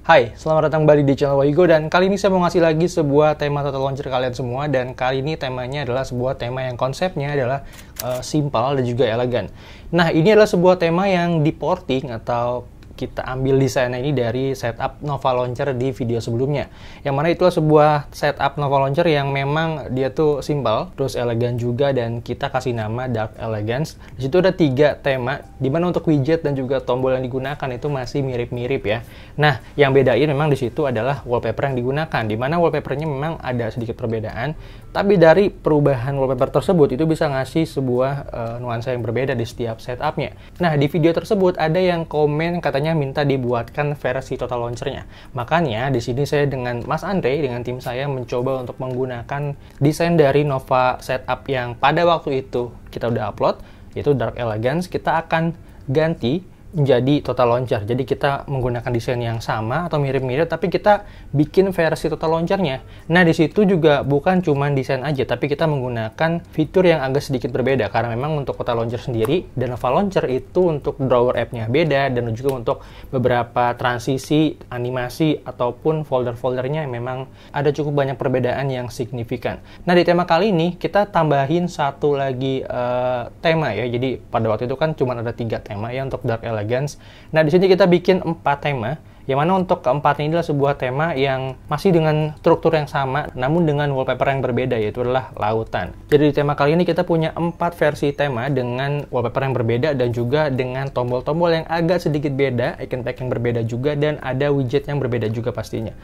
Hai, selamat datang kembali di channel Wahigo, dan kali ini saya mau ngasih lagi sebuah tema total launcher kalian semua. Dan kali ini temanya adalah sebuah tema yang konsepnya adalah simple dan juga elegan. Nah, ini adalah sebuah tema yang diporting atau kita ambil desainnya ini dari setup Nova Launcher di video sebelumnya. Yang mana itulah sebuah setup Nova Launcher yang memang dia tuh simple, terus elegan juga, dan kita kasih nama Dark Elegance. Di situ ada 3 tema, dimana untuk widget dan juga tombol yang digunakan itu masih mirip-mirip ya. Nah, yang bedain memang di situ adalah wallpaper yang digunakan, dimana wallpapernya memang ada sedikit perbedaan, tapi dari perubahan wallpaper tersebut itu bisa ngasih sebuah nuansa yang berbeda di setiap setupnya. Nah, di video tersebut ada yang komen katanya minta dibuatkan versi total launchernya. Makanya di sini saya dengan Mas Andre dengan tim saya mencoba untuk menggunakan desain dari Nova setup yang pada waktu itu kita udah upload, yaitu Dark Elegance. Kita akan ganti menjadi total launcher. Jadi kita menggunakan desain yang sama atau mirip-mirip, tapi kita bikin versi total launchernya. Nah, di situ juga bukan cuma desain aja, tapi kita menggunakan fitur yang agak sedikit berbeda, karena memang untuk total launcher sendiri dan Nova Launcher itu untuk drawer app-nya beda, dan juga untuk beberapa transisi, animasi ataupun folder-foldernya memang ada cukup banyak perbedaan yang signifikan. Nah, di tema kali ini kita tambahin satu lagi tema ya. Jadi pada waktu itu kan cuma ada 3 tema ya untuk Dark Elegance. Nah, di sini kita bikin 4 tema, yang mana untuk keempatnya ini adalah sebuah tema yang masih dengan struktur yang sama, namun dengan wallpaper yang berbeda, yaitu adalah lautan. Jadi di tema kali ini kita punya 4 versi tema dengan wallpaper yang berbeda, dan juga dengan tombol-tombol yang agak sedikit beda, icon pack yang berbeda juga, dan ada widget yang berbeda juga pastinya.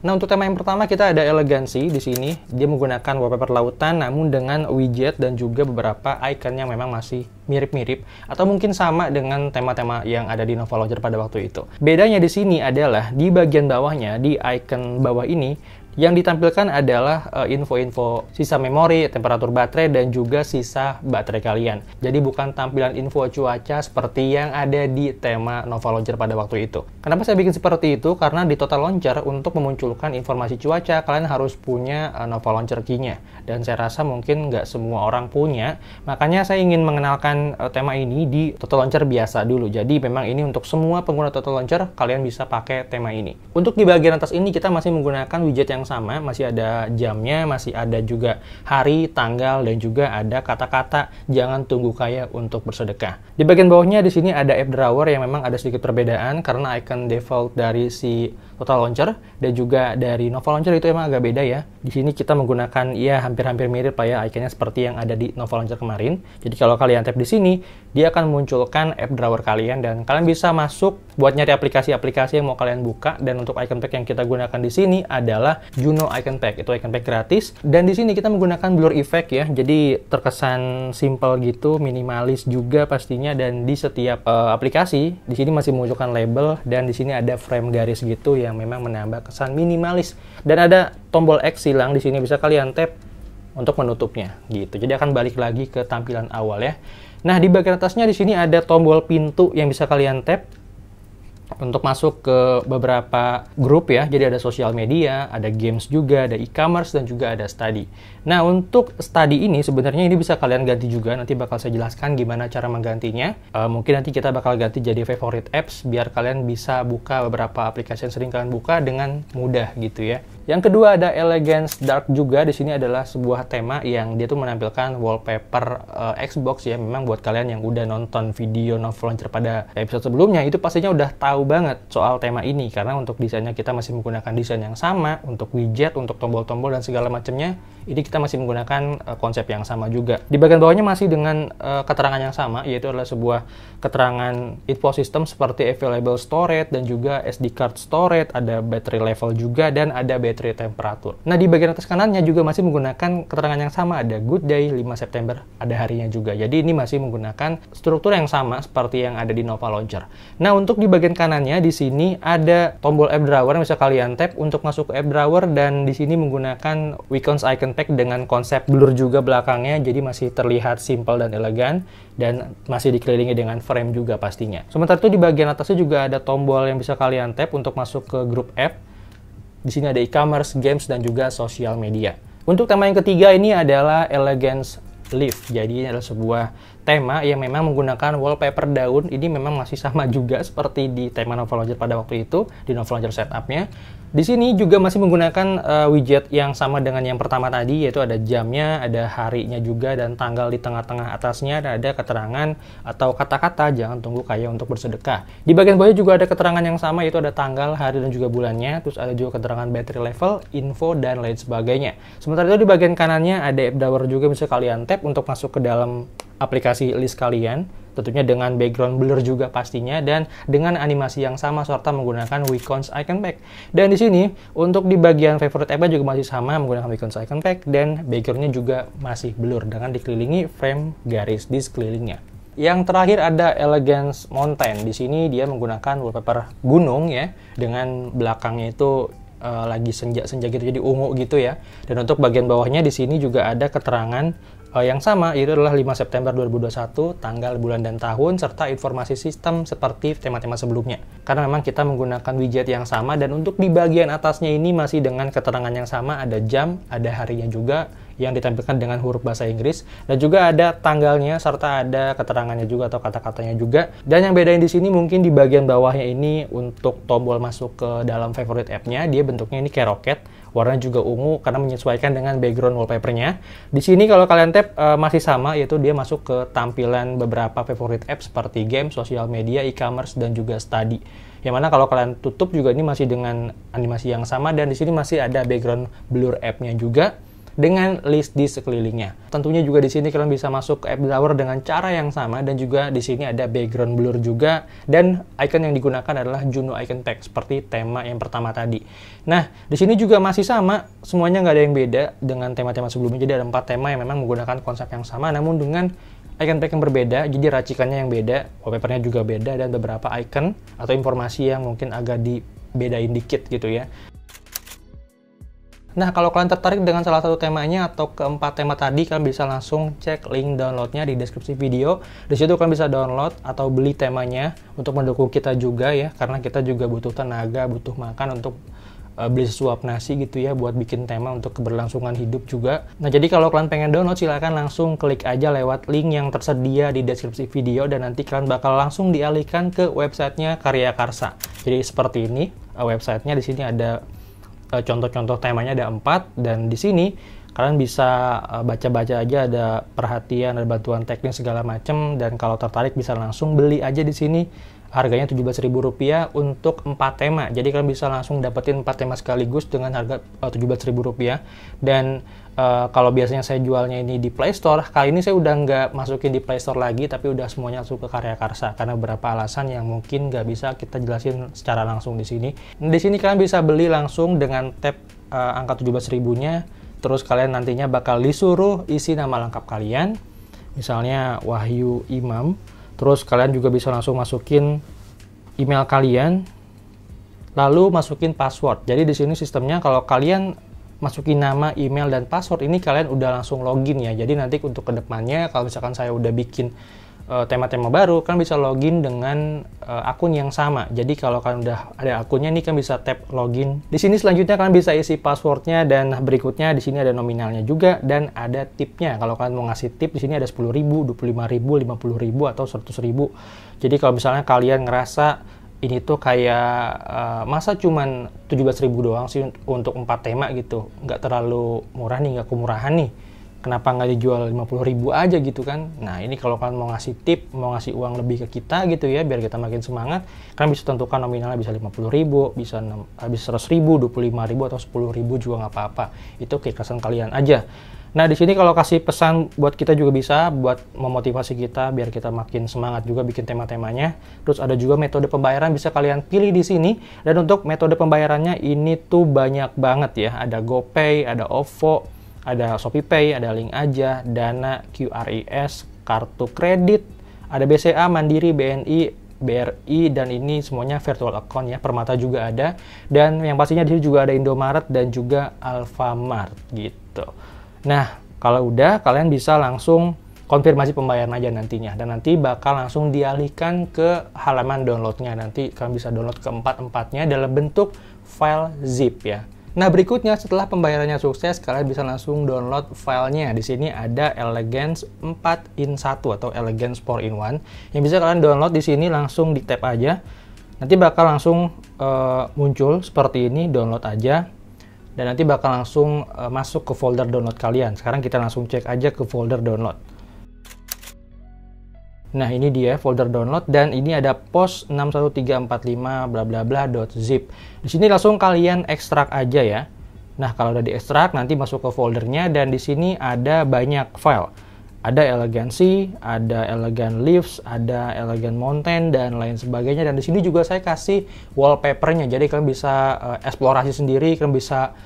Nah, untuk tema yang pertama kita ada elegansi di sini. Dia menggunakan wallpaper lautan namun dengan widget dan juga beberapa icon yang memang masih mirip-mirip atau mungkin sama dengan tema-tema yang ada di Nova Launcher pada waktu itu. Bedanya di sini adalah di bagian bawahnya, di icon bawah ini, yang ditampilkan adalah info-info sisa memori, temperatur baterai, dan juga sisa baterai kalian. Jadi bukan tampilan info cuaca seperti yang ada di tema Nova Launcher pada waktu itu. Kenapa saya bikin seperti itu? Karena di Total Launcher untuk memunculkan informasi cuaca, kalian harus punya Nova Launcher key-nya. Dan saya rasa mungkin nggak semua orang punya. Makanya saya ingin mengenalkan tema ini di Total Launcher biasa dulu. Jadi memang ini untuk semua pengguna Total Launcher, kalian bisa pakai tema ini. Untuk di bagian atas ini kita masih menggunakan widget yang sama, masih ada jamnya, masih ada juga hari, tanggal, dan juga ada kata-kata jangan tunggu kaya untuk bersedekah. Di bagian bawahnya di sini ada app drawer yang memang ada sedikit perbedaan karena icon default dari si Total Launcher dan juga dari Nova Launcher itu emang agak beda ya. Di sini kita menggunakan ya hampir-hampir mirip lah ya iconnya seperti yang ada di Nova Launcher kemarin. Jadi kalau kalian tap di sini, dia akan memunculkan app drawer kalian dan kalian bisa masuk buat nyari aplikasi-aplikasi yang mau kalian buka. Dan untuk icon pack yang kita gunakan di sini adalah Juno Icon Pack. Itu icon pack gratis. Dan di sini kita menggunakan blur effect ya. Jadi terkesan simple gitu, minimalis juga pastinya, dan di setiap aplikasi di sini masih memunculkan label, dan di sini ada frame garis gitu yang memang menambah kesan minimalis. Dan ada tombol X silang di sini, bisa kalian tap untuk menutupnya gitu. Jadi akan balik lagi ke tampilan awal ya. Nah, di bagian atasnya di sini ada tombol pintu yang bisa kalian tap untuk masuk ke beberapa grup ya. Jadi ada sosial media, ada games juga, ada e-commerce, dan juga ada study. Nah, untuk study ini sebenarnya ini bisa kalian ganti juga. Nanti bakal saya jelaskan gimana cara menggantinya. Mungkin nanti kita bakal ganti jadi favorite apps biar kalian bisa buka beberapa aplikasi yang sering kalian buka dengan mudah gitu ya. Yang kedua ada Elegance Dark juga. Di sini adalah sebuah tema yang dia tuh menampilkan wallpaper Xbox ya. Memang buat kalian yang udah nonton video Nova Launcher pada episode sebelumnya, itu pastinya udah tahu banget soal tema ini, karena untuk desainnya kita masih menggunakan desain yang sama, untuk widget, untuk tombol-tombol dan segala macamnya ini kita masih menggunakan konsep yang sama juga. Di bagian bawahnya masih dengan keterangan yang sama, yaitu adalah sebuah keterangan info system seperti available storage dan juga SD card storage, ada battery level juga, dan ada battery temperatur. Nah, di bagian atas kanannya juga masih menggunakan keterangan yang sama, ada good day 5 September, ada harinya juga. Jadi ini masih menggunakan struktur yang sama seperti yang ada di Nova Launcher. Nah, untuk di bagian kanannya di sini ada tombol app drawer yang bisa kalian tap untuk masuk ke app drawer, dan di sini menggunakan Wacom's icon pack dengan konsep blur juga belakangnya, jadi masih terlihat simple dan elegan, dan masih dikelilingi dengan frame juga pastinya. Sementara itu di bagian atasnya juga ada tombol yang bisa kalian tap untuk masuk ke grup app. Di sini ada e-commerce, games, dan juga sosial media. Untuk tema yang ketiga ini adalah Elegance Live. Jadi ini adalah sebuah tema yang memang menggunakan wallpaper daun. Ini memang masih sama juga seperti di tema Novel pada waktu itu, di Novel setup-nya. Di sini juga masih menggunakan widget yang sama dengan yang pertama tadi, yaitu ada jamnya, ada harinya juga, dan tanggal di tengah-tengah atasnya, dan ada keterangan atau kata-kata jangan tunggu kaya untuk bersedekah. Di bagian bawahnya juga ada keterangan yang sama, yaitu ada tanggal, hari, dan juga bulannya. Terus ada juga keterangan battery level, info, dan lain sebagainya. Sementara itu di bagian kanannya ada app drawer juga, bisa kalian tap untuk masuk ke dalam aplikasi list kalian, tentunya dengan background blur juga pastinya, dan dengan animasi yang sama serta menggunakan Wacom Icon Pack. Dan di sini untuk di bagian favorite app-nya juga masih sama menggunakan Wacom Icon Pack, dan background-nya juga masih blur dengan dikelilingi frame garis di sekelilingnya. Yang terakhir ada Elegance Mountain. Di sini dia menggunakan wallpaper gunung ya, dengan belakangnya itu lagi senja-senja gitu, jadi ungu gitu ya. Dan untuk bagian bawahnya di sini juga ada keterangan yang sama, itu adalah 5 September 2021, tanggal, bulan, dan tahun, serta informasi sistem seperti tema-tema sebelumnya. Karena memang kita menggunakan widget yang sama, dan untuk di bagian atasnya ini masih dengan keterangan yang sama, ada jam, ada harinya juga, yang ditampilkan dengan huruf bahasa Inggris, dan juga ada tanggalnya, serta ada keterangannya juga atau kata-katanya juga. Dan yang bedain di sini mungkin di bagian bawahnya ini untuk tombol masuk ke dalam favorite app-nya, dia bentuknya ini kayak roket, warnanya juga ungu karena menyesuaikan dengan background wallpaper-nya. Di sini kalau kalian tap masih sama, yaitu dia masuk ke tampilan beberapa favorite app seperti game, sosial media, e-commerce, dan juga study. Yang mana kalau kalian tutup juga ini masih dengan animasi yang sama, dan di sini masih ada background blur app-nya juga dengan list di sekelilingnya. Tentunya juga di sini kalian bisa masuk ke app drawer dengan cara yang sama, dan juga di sini ada background blur juga, dan icon yang digunakan adalah Juno Icon Pack seperti tema yang pertama tadi. Nah, di sini juga masih sama, semuanya nggak ada yang beda dengan tema-tema sebelumnya. Jadi ada 4 tema yang memang menggunakan konsep yang sama, namun dengan icon pack yang berbeda, jadi racikannya yang beda, wallpapernya juga beda, dan beberapa icon atau informasi yang mungkin agak dibedain dikit gitu ya. Nah, kalau kalian tertarik dengan salah satu temanya atau keempat tema tadi, kalian bisa langsung cek link downloadnya di deskripsi video. Di situ kalian bisa download atau beli temanya untuk mendukung kita juga ya, karena kita juga butuh tenaga, butuh makan untuk beli sesuap nasi gitu ya, buat bikin tema untuk keberlangsungan hidup juga. Nah, jadi kalau kalian pengen download, silahkan langsung klik aja lewat link yang tersedia di deskripsi video, dan nanti kalian bakal langsung dialihkan ke websitenya Karya Karsa. Jadi seperti ini websitenya. Di sini ada contoh-contoh temanya, ada 4, dan di sini kalian bisa baca-baca aja, ada perhatian, ada bantuan teknis segala macam, dan kalau tertarik bisa langsung beli aja di sini. Harganya Rp17.000 untuk 4 tema. Jadi kalian bisa langsung dapetin 4 tema sekaligus dengan harga Rp17.000. Dan kalau biasanya saya jualnya ini di Play Store, kali ini saya udah nggak masukin di Play Store lagi, tapi udah semuanya masuk ke Karya Karsa karena beberapa alasan yang mungkin nggak bisa kita jelasin secara langsung di sini. Di sini kalian bisa beli langsung dengan tap angka 17.000-nya. Terus kalian nantinya bakal disuruh isi nama lengkap kalian, misalnya Wahyu Imam. Terus kalian juga bisa langsung masukin email kalian, lalu masukin password. Jadi di sini sistemnya kalau kalian masukin nama, email, dan password ini kalian udah langsung login ya. Jadi nanti untuk kedepannya kalau misalkan saya udah bikin tema-tema baru, kan bisa login dengan akun yang sama. Jadi kalau kalian udah ada akunnya nih, kan bisa tap login. Di sini selanjutnya kalian bisa isi passwordnya, dan berikutnya di sini ada nominalnya juga, dan ada tipnya. Kalau kalian mau ngasih tip, di sini ada 10.000, 25.000, 50.000, atau 100.000. Jadi kalau misalnya kalian ngerasa ini tuh kayak masa cuman 17.000 doang sih untuk 4 tema gitu, nggak terlalu murah nih, nggak kemurahan nih, kenapa nggak dijual 50.000 aja gitu kan. Nah, ini kalau kalian mau ngasih tip, mau ngasih uang lebih ke kita gitu ya, biar kita makin semangat, kalian bisa tentukan nominalnya, bisa 50.000, bisa 100.000, 25.000, atau 10.000 juga nggak apa-apa. Itu keikhlasan kalian aja. Nah, di sini kalau kasih pesan buat kita juga bisa, buat memotivasi kita biar kita makin semangat juga bikin tema-temanya. Terus ada juga metode pembayaran, bisa kalian pilih di sini. Dan untuk metode pembayarannya ini tuh banyak banget ya. Ada GoPay, ada OVO, ada ShopeePay, ada Link Aja, Dana, QRIS, kartu kredit, ada BCA, Mandiri, BNI, BRI, dan ini semuanya virtual account ya. Permata juga ada, dan yang pastinya di sini juga ada Indomaret dan juga Alfamart gitu. Nah, kalau udah, kalian bisa langsung konfirmasi pembayaran aja nantinya, dan nanti bakal langsung dialihkan ke halaman downloadnya. Nanti kalian bisa download keempat-empatnya dalam bentuk file zip ya. Nah, berikutnya setelah pembayarannya sukses, kalian bisa langsung download filenya. Di sini ada Elegance 4in1 atau Elegance 4in1 yang bisa kalian download di sini, langsung di tap aja. Nanti bakal langsung muncul seperti ini, download aja. Dan nanti bakal langsung masuk ke folder download kalian. Sekarang kita langsung cek aja ke folder download. Nah, ini dia folder download, dan ini ada post 61345 bla bla bla .zip. Di sini langsung kalian ekstrak aja ya. Nah, kalau udah diekstrak nanti masuk ke foldernya, dan di sini ada banyak file. Ada Elegancy, ada Elegant Leaves, ada Elegant Mountain dan lain sebagainya. Dan di sini juga saya kasih wallpapernya. Jadi kalian bisa eksplorasi sendiri, kalian bisa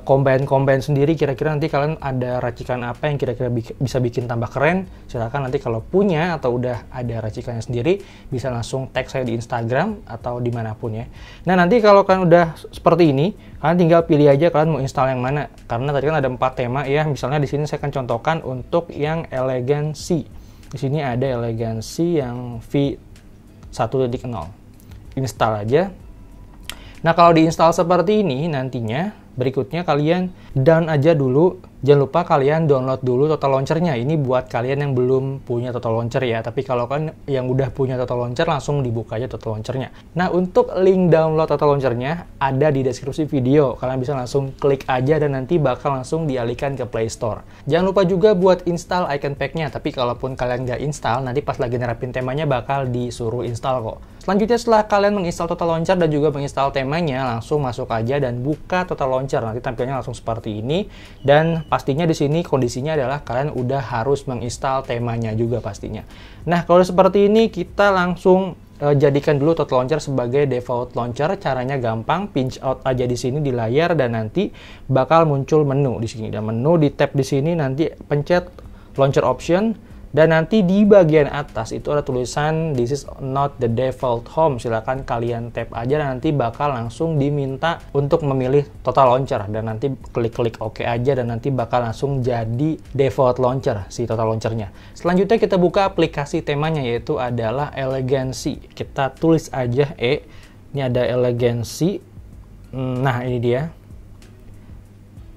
combine sendiri, kira-kira nanti kalian ada racikan apa yang kira-kira bisa bikin tambah keren. Silakan nanti kalau punya atau udah ada racikannya sendiri, bisa langsung tag saya di Instagram atau dimanapun ya. Nah, nanti kalau kalian udah seperti ini, kalian tinggal pilih aja kalian mau install yang mana. Karena tadi kan ada 4 tema ya. Misalnya di sini saya akan contohkan untuk yang Elegancy. Di sini ada Elegancy yang V1.0. Install aja. Nah, kalau diinstal seperti ini nantinya, berikutnya kalian down aja dulu. Jangan lupa kalian download dulu Total Launcher-nya. Ini buat kalian yang belum punya Total Launcher ya. Tapi kalau kan yang udah punya Total Launcher, langsung dibuka aja Total Launcher-nya. Nah, untuk link download Total Launcher-nya ada di deskripsi video. Kalian bisa langsung klik aja dan nanti bakal langsung dialihkan ke Play Store. Jangan lupa juga buat install icon pack-nya. Tapi kalaupun kalian nggak install, nanti pas lagi nerapin temanya bakal disuruh install kok. Selanjutnya setelah kalian menginstal Total Launcher dan juga menginstal temanya, langsung masuk aja dan buka Total Launcher. Nanti tampilnya langsung seperti ini, dan pastinya di sini kondisinya adalah kalian udah harus menginstal temanya juga pastinya. Nah, kalau seperti ini kita langsung jadikan dulu Total Launcher sebagai default launcher. Caranya gampang, pinch out aja di sini di layar dan nanti bakal muncul menu di sini. Dan menu di tab di sini nanti pencet launcher option. Dan nanti di bagian atas itu ada tulisan "This is not the default home". Silakan kalian tap aja dan nanti bakal langsung diminta untuk memilih Total Launcher. Dan nanti klik-klik OK aja dan nanti bakal langsung jadi default launcher si Total Launcher-nya. Selanjutnya kita buka aplikasi temanya, yaitu adalah Elegancy. Kita tulis aja E. Ini ada Elegancy. Nah, ini dia.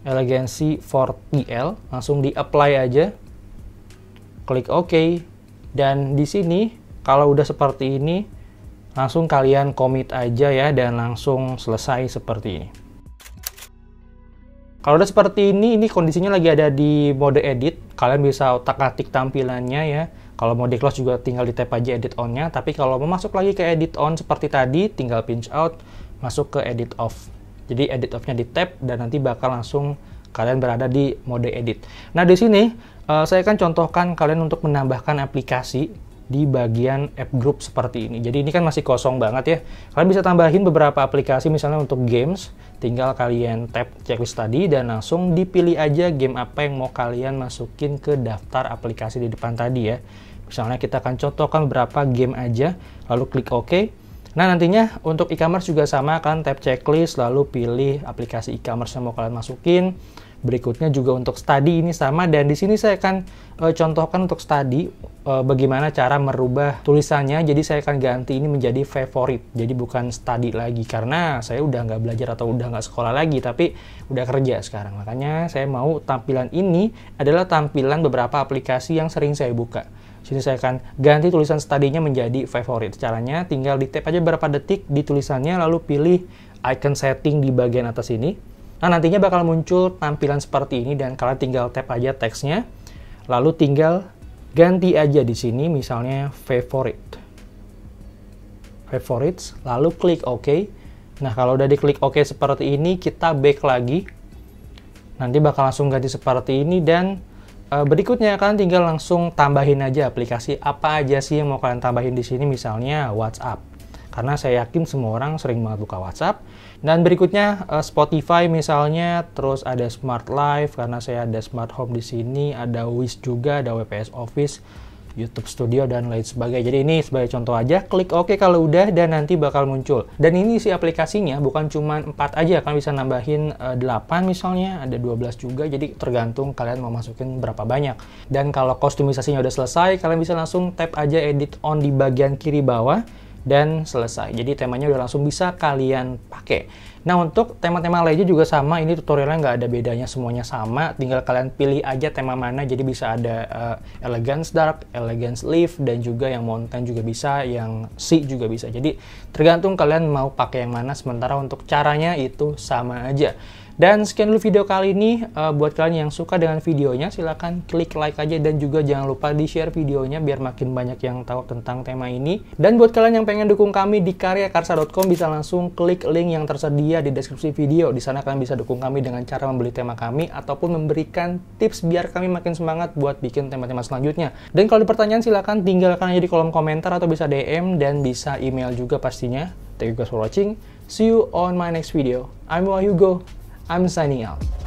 Elegancy 4TL. Langsung di-apply aja. Klik OK, dan di sini kalau udah seperti ini langsung kalian commit aja ya dan langsung selesai seperti ini. Kalau udah seperti ini kondisinya lagi ada di mode edit, kalian bisa otak-atik tampilannya ya. Kalau mau di close juga tinggal di tap aja edit on-nya, tapi kalau mau masuk lagi ke edit on seperti tadi tinggal pinch out, masuk ke edit off. Jadi edit off-nya di tap dan nanti bakal langsung kalian berada di mode edit. Nah, di sini saya akan contohkan kalian untuk menambahkan aplikasi di bagian app group seperti ini. Jadi ini kan masih kosong banget ya. Kalian bisa tambahin beberapa aplikasi, misalnya untuk games, tinggal kalian tap checklist tadi dan langsung dipilih aja game apa yang mau kalian masukin ke daftar aplikasi di depan tadi ya. Misalnya kita akan contohkan beberapa game aja, lalu klik OK. Nah, nantinya untuk e-commerce juga sama, kan tap checklist lalu pilih aplikasi e-commerce yang mau kalian masukin. Berikutnya juga untuk study ini sama, dan di sini saya akan contohkan untuk study bagaimana cara merubah tulisannya. Jadi saya akan ganti ini menjadi favorite, jadi bukan study lagi karena saya udah nggak belajar atau udah nggak sekolah lagi, tapi udah kerja sekarang. Makanya saya mau tampilan ini adalah tampilan beberapa aplikasi yang sering saya buka. Sini saya akan ganti tulisan study-nya menjadi favorite. Caranya tinggal di tap aja beberapa detik di tulisannya, lalu pilih icon setting di bagian atas ini. Nah, nantinya bakal muncul tampilan seperti ini dan kalian tinggal tap aja teksnya, lalu tinggal ganti aja di sini misalnya favorites, lalu klik OK. Nah, kalau udah diklik OK seperti ini, kita back lagi. Nanti bakal langsung ganti seperti ini, dan berikutnya kalian tinggal langsung tambahin aja aplikasi apa aja sih yang mau kalian tambahin di sini, misalnya WhatsApp. Karena saya yakin semua orang sering banget buka WhatsApp. Dan berikutnya Spotify misalnya, terus ada Smart Life karena saya ada Smart Home di sini, ada Wish juga, ada WPS Office, YouTube Studio dan lain sebagainya. Jadi ini sebagai contoh aja, klik OK kalau udah dan nanti bakal muncul. Dan ini si aplikasinya bukan cuma 4 aja, kalian bisa nambahin 8 misalnya, ada 12 juga. Jadi tergantung kalian mau masukin berapa banyak. Dan kalau kostumisasinya udah selesai, kalian bisa langsung tap aja edit on di bagian kiri bawah. dan selesai. Jadi temanya udah langsung bisa kalian pakai. Nah, untuk tema-tema lainnya juga sama, ini tutorialnya nggak ada bedanya, semuanya sama, tinggal kalian pilih aja tema mana. Jadi bisa ada Elegance Dark, Elegance Leaf, dan juga yang Mountain juga bisa, yang Sea juga bisa. Jadi tergantung kalian mau pakai yang mana, sementara untuk caranya itu sama aja. Dan sekian dulu video kali ini. Buat kalian yang suka dengan videonya, silahkan klik like aja, dan juga jangan lupa di-share videonya biar makin banyak yang tahu tentang tema ini. Dan buat kalian yang pengen dukung kami di karyakarsa.com, bisa langsung klik link yang tersedia di deskripsi video. Di sana kalian bisa dukung kami dengan cara membeli tema kami ataupun memberikan tips biar kami makin semangat buat bikin tema-tema selanjutnya. Dan kalau ada pertanyaan, silahkan tinggalkan aja di kolom komentar atau bisa DM dan bisa email juga pastinya. Thank you guys for watching. See you on my next video. I'm Wahyugo. I'm signing out.